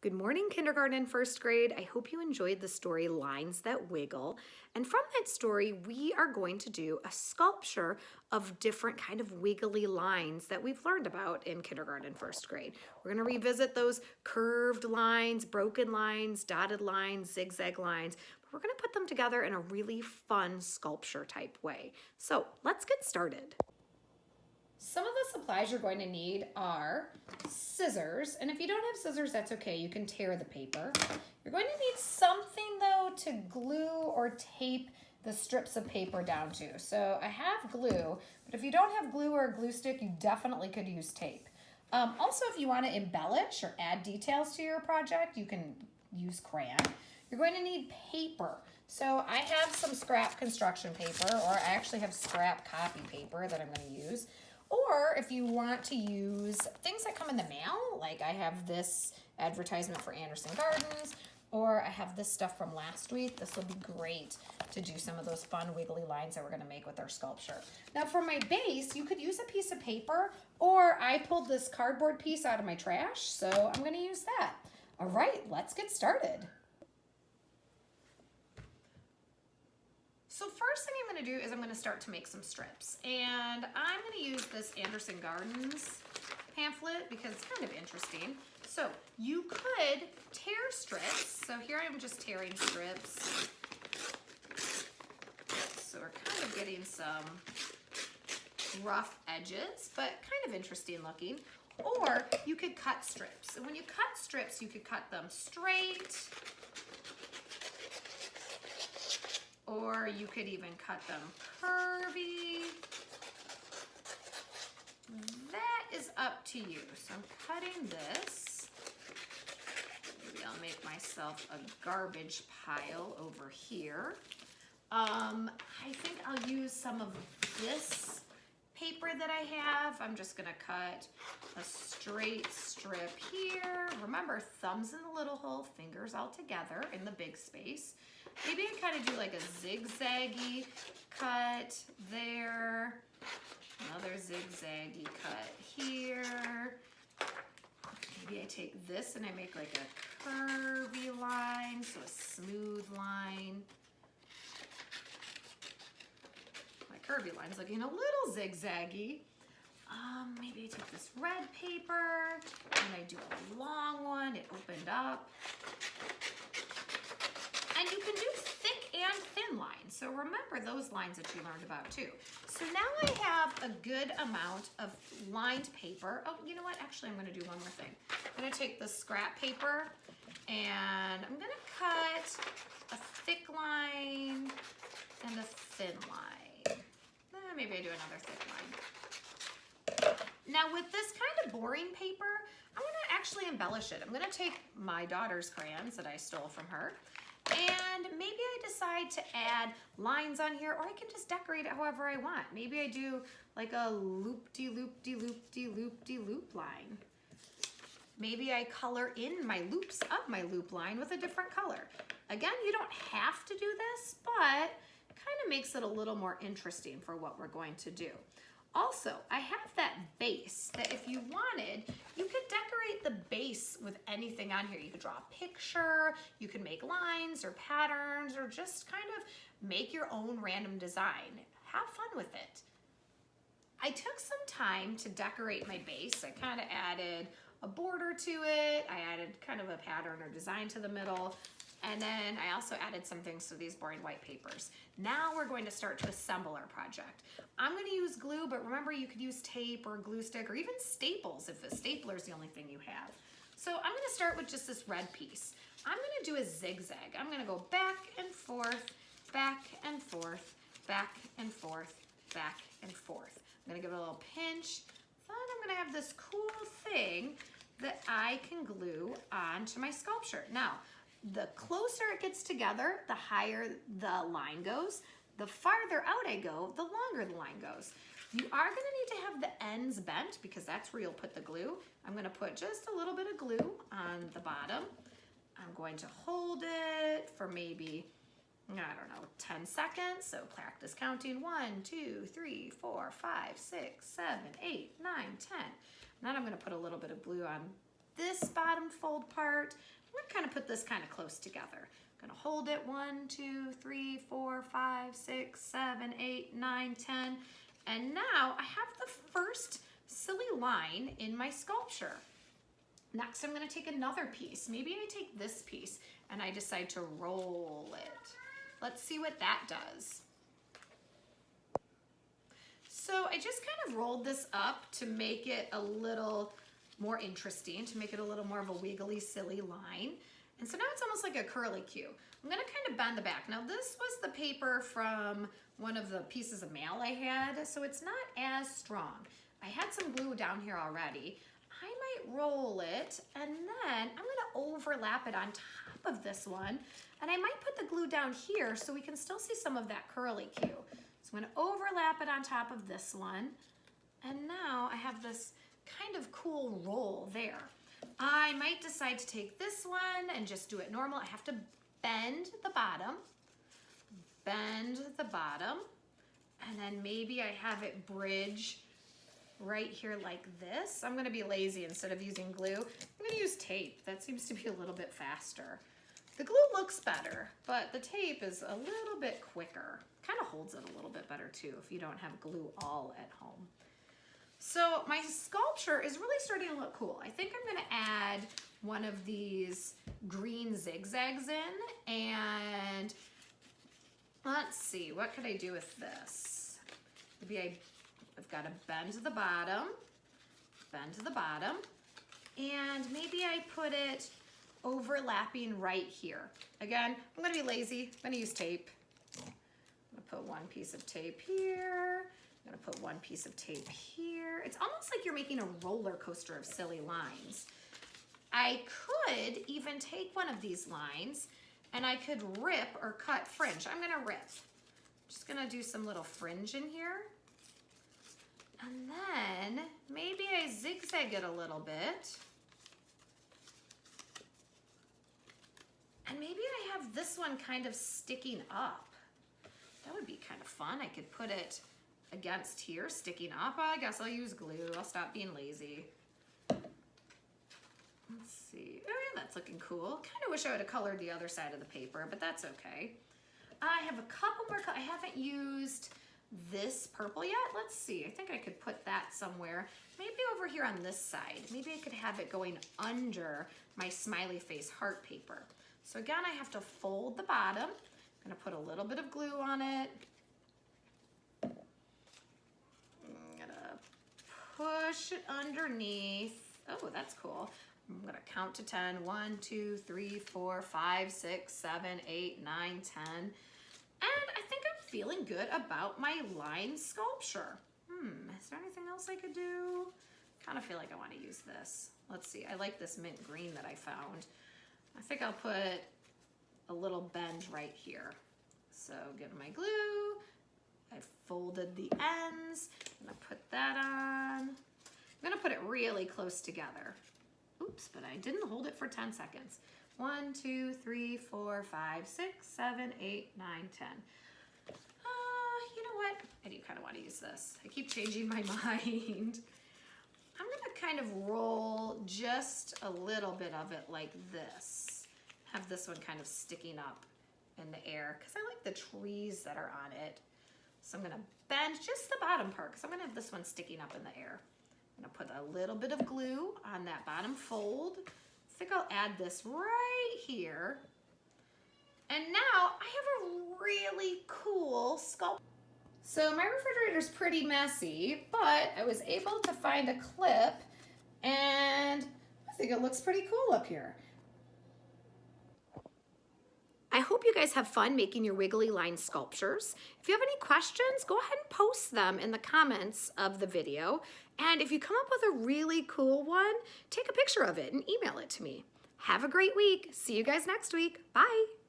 Good morning, kindergarten and first grade. I hope you enjoyed the story Lines That Wiggle. And from that story, we are going to do a sculpture of different kind of wiggly lines that we've learned about in kindergarten and first grade. We're going to revisit those curved lines, broken lines, dotted lines, zigzag lines, but we're going to put them together in a really fun sculpture type way. So let's get started. Some of the supplies you're going to need are scissors, and if you don't have scissors, that's okay. You can tear the paper. You're going to need something, though, to glue or tape the strips of paper down to. So I have glue, but if you don't have glue or a glue stick, you definitely could use tape. Also, if you want to embellish or add details to your project, you can use crayon. You're going to need paper. So I have some scrap construction paper, or I actually have scrap copy paper that I'm going to use. Or if you want to use things that come in the mail, like I have this advertisement for Anderson Gardens, or I have this stuff from last week. This will be great to do some of those fun wiggly lines that we're going to make with our sculpture. Now for my base, you could use a piece of paper, or I pulled this cardboard piece out of my trash, so I'm going to use that. All right, let's get started. So first thing I'm going to do is I'm going to start to make some strips, and I'm going to use this Anderson Gardens pamphlet because it's kind of interesting. So you could tear strips. So here I'm just tearing strips. So we're kind of getting some rough edges, but kind of interesting looking. Or you could cut strips. And when you cut strips, you could cut them straight, or you could even cut them curvy. That is up to you. So I'm cutting this. Maybe I'll make myself a garbage pile over here. I think I'll use some of this paper that I have. I'm just gonna cut a straight strip here. Remember, thumbs in the little hole, fingers all together in the big space. Maybe I kind of do like a zigzaggy cut there, another zigzaggy cut here. Maybe I take this and I make like a curvy line, so a smooth line. My curvy line is looking a little zigzaggy. Maybe I take this red paper and I do a long one. It opened up. And you can do thick and thin lines. So remember those lines that you learned about too. So now I have a good amount of lined paper. Oh, you know what? Actually, I'm going to do one more thing. I'm going to take the scrap paper and I'm going to cut a thick line and a thin line. Maybe I do another thick line. Now with this kind of boring paper, I'm going to actually embellish it. I'm going to take my daughter's crayons that I stole from her, and maybe I decide to add lines on here, or I can just decorate it however I want. Maybe I do like a loop-de-loop-de-loop-de-loop-de-loop line. Maybe I color in my loops of my loop line with a different color. Again, you don't have to do this, but it kind of makes it a little more interesting for what we're going to do. Also, I have that base that if you wanted, you could decorate the base with anything on here. You could draw a picture, you can make lines or patterns, or just kind of make your own random design. Have fun with it. I took some time to decorate my base. I kind of added a border to it. I added kind of a pattern or design to the middle. And then I also added some things to these boring white papers. Now we're going to start to assemble our project. I'm going to use glue, but remember you could use tape or glue stick or even staples if a stapler is the only thing you have. So I'm going to start with just this red piece. I'm going to do a zigzag. I'm going to go back and forth, back and forth, back and forth, back and forth. I'm going to give it a little pinch. Then I'm going to have this cool thing that I can glue onto my sculpture. Now, the closer it gets together, the higher the line goes. The farther out I go, the longer the line goes. You are going to need to have the ends bent because that's where you'll put the glue. I'm going to put just a little bit of glue on the bottom. I'm going to hold it for maybe, I don't know, 10 seconds. So practice counting 1, 2, 3, 4, 5, 6, 7, 8, 9, 10. And then I'm going to put a little bit of glue on this bottom fold part. I'm gonna kind of put this kind of close together. I'm gonna hold it 1, 2, 3, 4, 5, 6, 7, 8, 9, 10. And now I have the first silly line in my sculpture. Next, I'm gonna take another piece. Maybe I take this piece and I decide to roll it. Let's see what that does. So I just kind of rolled this up to make it a little more interesting, to make it a little more of a wiggly, silly line. And so now it's almost like a curlicue. I'm gonna kind of bend the back. Now this was the paper from one of the pieces of mail I had, so it's not as strong. I had some glue down here already. I might roll it and then I'm gonna overlap it on top of this one, and I might put the glue down here so we can still see some of that curlicue. So I'm gonna overlap it on top of this one, and now I have this kind of cool roll there. I might decide to take this one and just do it normal. I have to bend the bottom, and then maybe I have it bridge right here like this. I'm gonna be lazy. Instead of using glue, I'm gonna use tape. That seems to be a little bit faster. The glue looks better, but the tape is a little bit quicker. Kind of holds it a little bit better too if you don't have glue all at home. So my sculpture is really starting to look cool. I think I'm gonna add one of these green zigzags in, and let's see, what could I do with this? Maybe I've got to bend to the bottom, and maybe I put it overlapping right here. Again, I'm gonna be lazy, I'm gonna use tape. I'm gonna put one piece of tape here. I'm gonna put one piece of tape here. It's almost like you're making a roller coaster of silly lines. I could even take one of these lines and I could rip or cut fringe. I'm gonna rip. Just gonna do some little fringe in here. And then maybe I zigzag it a little bit. And maybe I have this one kind of sticking up. That would be kind of fun. I could put it against here, sticking up. I guess I'll use glue. I'll stop being lazy. Let's see. Oh yeah, that's looking cool. Kind of wish I would have colored the other side of the paper, but that's okay. I have a couple more. I haven't used this purple yet. Let's see. I think I could put that somewhere. Maybe over here on this side. Maybe I could have it going under my smiley face heart paper. So again, I have to fold the bottom. I'm gonna put a little bit of glue on it. I'm gonna push it underneath. Oh, that's cool. I'm gonna count to 10. 1, 2, 3, 4, 5, 6, 7, 8, 9, 10. And I think I'm feeling good about my line sculpture. Is there anything else I could do? Kind of feel like I want to use this. Let's see, I like this mint green that I found. I think I'll put a little bend right here. So get my glue. I folded the ends. I'm gonna put that on. I'm gonna put it really close together. Oops, but I didn't hold it for 10 seconds. 1, 2, 3, 4, 5, 6, 7, 8, 9, 10. You know what? I do kind of want to use this. I keep changing my mind. I'm gonna kind of roll just a little bit of it like this. Have this one kind of sticking up in the air because I like the trees that are on it. So I'm gonna bend just the bottom part because I'm gonna have this one sticking up in the air. I'm gonna put a little bit of glue on that bottom fold. I think I'll add this right here. And now I have a really cool sculpture. So my refrigerator's pretty messy, but I was able to find a clip and I think it looks pretty cool up here. I hope you guys have fun making your wiggly line sculptures. If you have any questions, go ahead and post them in the comments of the video. And if you come up with a really cool one, take a picture of it and email it to me. Have a great week. See you guys next week. Bye.